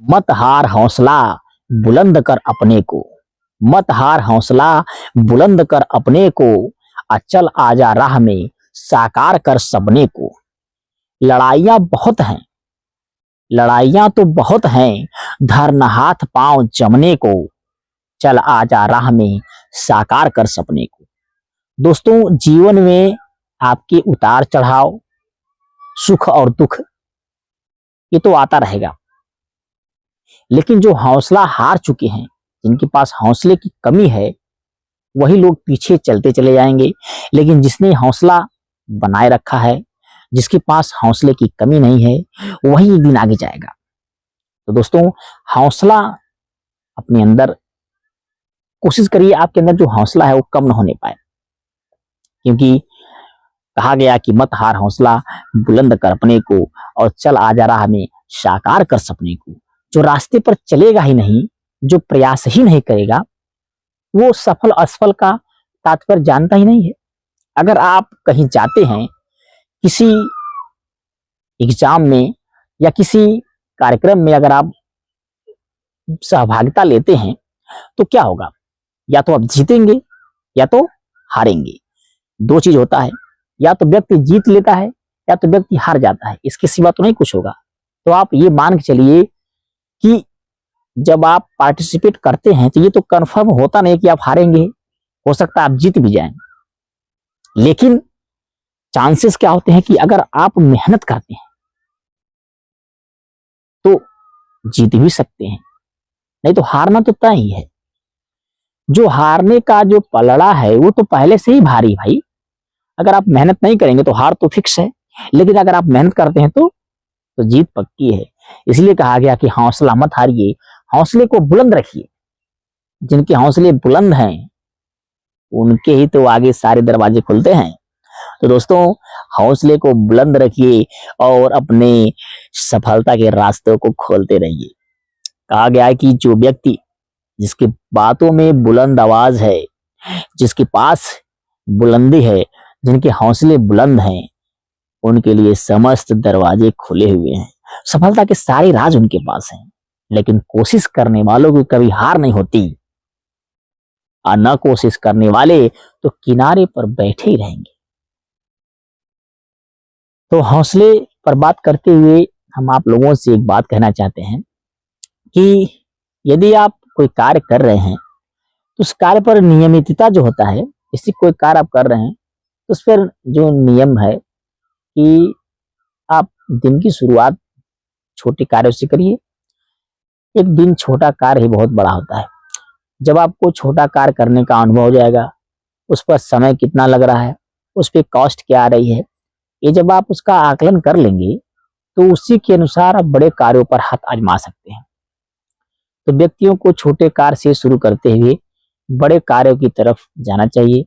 मत हार हौसला बुलंद कर अपने को, मत हार हौसला बुलंद कर अपने को, अचल आजा राह में साकार कर सपने को। लड़ाइयां बहुत हैं, लड़ाइयां तो बहुत हैं, धरना हाथ पांव जमने को, चल आजा राह में साकार कर सपने को। दोस्तों, जीवन में आपके उतार चढ़ाव, सुख और दुख ये तो आता रहेगा, लेकिन जो हौसला हार चुके हैं, जिनके पास हौसले की कमी है, वही लोग पीछे चलते चले जाएंगे। लेकिन जिसने हौसला बनाए रखा है, जिसके पास हौसले की कमी नहीं है, वही एक दिन आगे जाएगा। तो दोस्तों, हौसला अपने अंदर कोशिश करिए, आपके अंदर जो हौसला है वो कम ना होने पाए, क्योंकि कहा गया कि मत हार हौसला बुलंद कर अपने को और चल आजा राह में साकार कर सपने को। जो रास्ते पर चलेगा ही नहीं, जो प्रयास ही नहीं करेगा, वो सफल असफल का तात्पर्य जानता ही नहीं है। अगर आप कहीं जाते हैं, किसी एग्जाम में या किसी कार्यक्रम में अगर आप सहभागिता लेते हैं, तो क्या होगा? या तो आप जीतेंगे या तो हारेंगे। दो चीज होता है, या तो व्यक्ति जीत लेता है या तो व्यक्ति हार जाता है, इसके सिवा तो नहीं कुछ होगा। तो आप ये मान के चलिए कि जब आप पार्टिसिपेट करते हैं तो ये तो कंफर्म होता नहीं कि आप हारेंगे, हो सकता है आप जीत भी जाएं, लेकिन चांसेस क्या होते हैं कि अगर आप मेहनत करते हैं तो जीत भी सकते हैं, नहीं तो हारना तो तय ही है। जो हारने का जो पलड़ा है वो तो पहले से ही भारी भाई। अगर आप मेहनत नहीं करेंगे तो हार तो फिक्स है, लेकिन अगर आप मेहनत करते हैं तो जीत पक्की है। इसलिए कहा गया कि हौसला मत हारिए, हौसले को बुलंद रखिए। जिनके हौसले बुलंद हैं उनके ही तो आगे सारे दरवाजे खुलते हैं। तो दोस्तों, हौसले को बुलंद रखिए और अपने सफलता के रास्तों को खोलते रहिए। कहा गया है कि जो व्यक्ति जिसकी बातों में बुलंद आवाज है, जिसके पास बुलंदी है, जिनके हौसले बुलंद हैं, उनके लिए समस्त दरवाजे खुले हुए हैं। सफलता के सारे राज उनके पास हैं, लेकिन कोशिश करने वालों की कभी हार नहीं होती, और न कोशिश करने वाले तो किनारे पर बैठे ही रहेंगे। तो हौसले पर बात करते हुए हम आप लोगों से एक बात कहना चाहते हैं कि यदि आप कोई कार्य कर रहे हैं तो उस कार्य पर नियमितता जो होता है, इससे कोई कार्य आप कर रहे हैं तो उस पर जो नियम है कि आप दिन की शुरुआत छोटे कार्यों से करिए। एक दिन छोटा कार्य ही बहुत बड़ा होता है। जब आपको छोटा कार्य करने का अनुभव हो जाएगा, उस पर समय कितना लग रहा है, उस पर कॉस्ट क्या आ रही है, ये जब आप उसका आकलन कर लेंगे तो उसी के अनुसार आप बड़े कार्यों पर हाथ आजमा सकते हैं। तो व्यक्तियों को छोटे कार्य से शुरू करते हुए बड़े कार्यों की तरफ जाना चाहिए,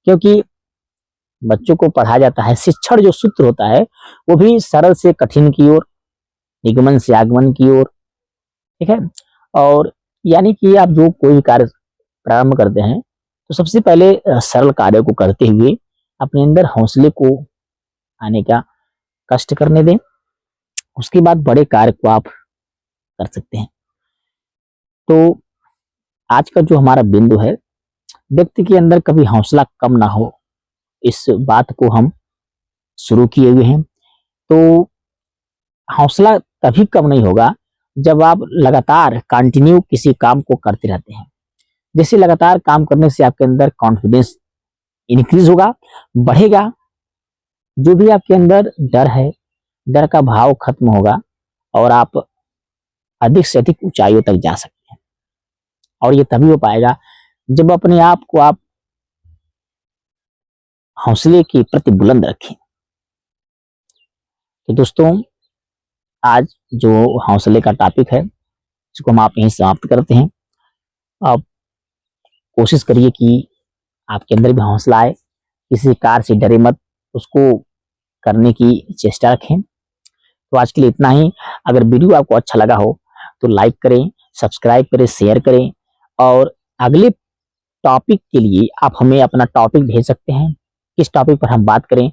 क्योंकि बच्चों को पढ़ाया जाता है, शिक्षण जो सूत्र होता है वो भी सरल से कठिन की ओर, निगमन से आगमन की ओर, ठीक है। और यानी कि आप जो कोई कार्य प्रारंभ करते हैं तो सबसे पहले सरल कार्यों को करते हुए अपने अंदर हौसले को आने का कष्ट करने दें, उसके बाद बड़े कार्य को आप कर सकते हैं। तो आज का जो हमारा बिंदु है, व्यक्ति के अंदर कभी हौसला कम ना हो, इस बात को हम शुरू किए हुए हैं। तो हौसला कभी कम नहीं होगा जब आप लगातार कंटिन्यू किसी काम को करते रहते हैं। जैसे लगातार काम करने से आपके अंदर कॉन्फिडेंस इंक्रीज होगा, बढ़ेगा। जो भी आपके अंदर डर है, डर का भाव खत्म होगा और आप अधिक से अधिक ऊंचाइयों तक जा सकते हैं। और ये तभी हो पाएगा जब अपने आप को आप हौसले के प्रति बुलंद रखें। तो दोस्तों, आज जो हौसले का टॉपिक है इसको हम आप यहीं समाप्त करते हैं। आप कोशिश करिए कि आपके अंदर भी हौसला आए, किसी कार्य से डरे मत, उसको करने की चेष्टा रखें। तो आज के लिए इतना ही। अगर वीडियो आपको अच्छा लगा हो तो लाइक करें, सब्सक्राइब करें, शेयर करें, और अगले टॉपिक के लिए आप हमें अपना टॉपिक भेज सकते हैं, किस टॉपिक पर हम बात करें,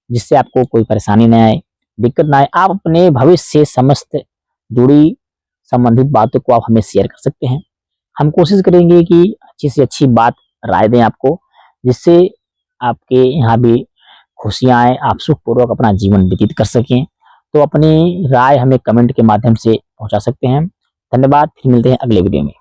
जिससे आपको कोई परेशानी न आए, दिक्कत ना आए। आप अपने भविष्य से समस्त जुड़ी संबंधित बातों को आप हमें शेयर कर सकते हैं। हम कोशिश करेंगे कि अच्छी से अच्छी बात राय दें आपको, जिससे आपके यहाँ भी खुशियाँ आए, आप सुखपूर्वक अपना जीवन व्यतीत कर सकें। तो अपनी राय हमें कमेंट के माध्यम से पहुंचा सकते हैं। धन्यवाद, फिर मिलते हैं अगले वीडियो में।